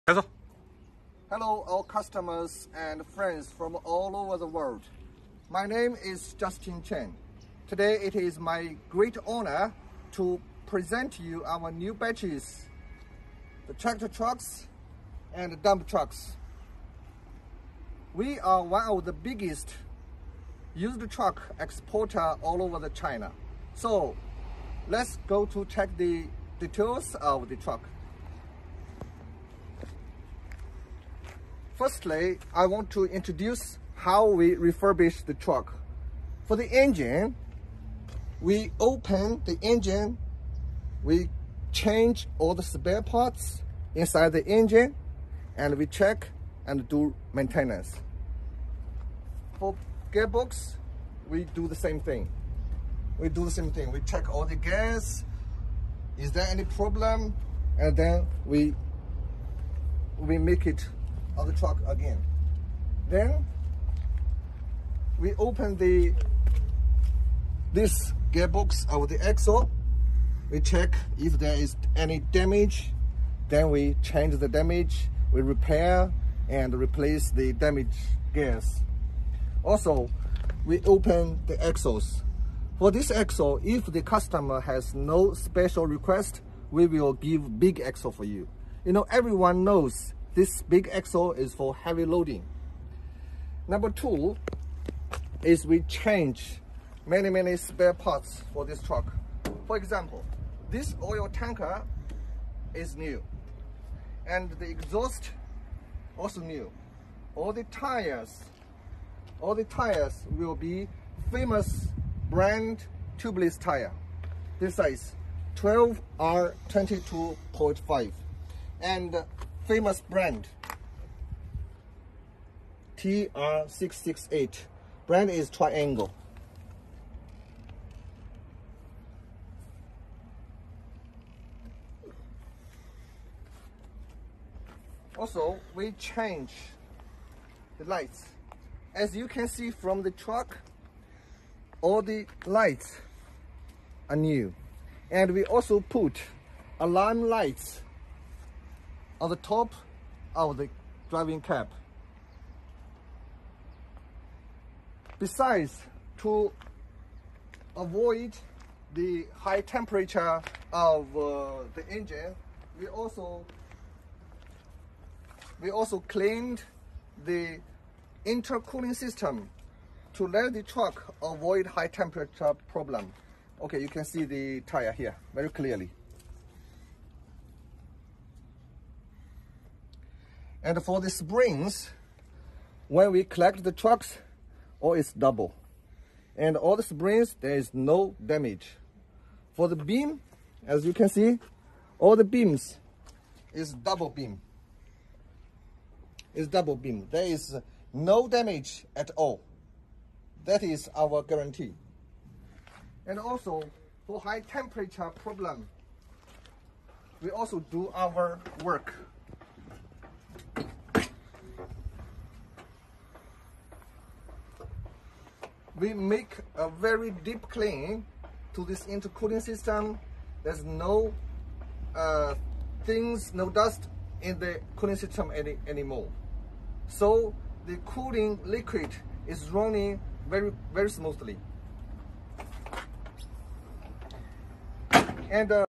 Hello, all customers and friends from all over the world. My name is Justin Chen. Today it is my great honor to present to you our new batches, the tractor trucks and dump trucks. We are one of the biggest used truck exporter all over the China. So let's go to check the details of the truck. Firstly, I want to introduce how we refurbish the truck. For the engine, we open the engine, we change all the spare parts inside the engine, and we check and do maintenance. For gearbox, we do the same thing. We check all the gas, is there any problem, and then we make it on the truck again. Then we open this gearbox of the axle. We check if there is any damage. Then we change the damage. We repair and replace the damaged gears. Also, we open the axles. For this axle, if the customer has no special request, we will give big axle for you. You know, everyone knows this big axle is for heavy loading. Number two is we change many spare parts for this truck. For example, this oil tanker is new, and the exhaust also new. All the tires will be famous brand tubeless tire. This size 12R22.5 and famous brand TR668. Brand is Triangle. Also, we change the lights. As you can see from the truck, all the lights are new, and we also put alarm lights on the top of the driving cab. Besides, to avoid the high temperature of the engine, we also cleaned the intercooling system to let the truck avoid high temperature problem. Okay, you can see the tire here very clearly. And for the springs, when we collect the trucks, all is double. And all the springs, there is no damage. For the beam, as you can see, all the beams is double beam. There is no damage at all. That is our guarantee. And also, for high temperature problem, we also do our work. We make a very deep clean to this intercooling system. There's no no dust in the cooling system anymore. So the cooling liquid is running very smoothly. And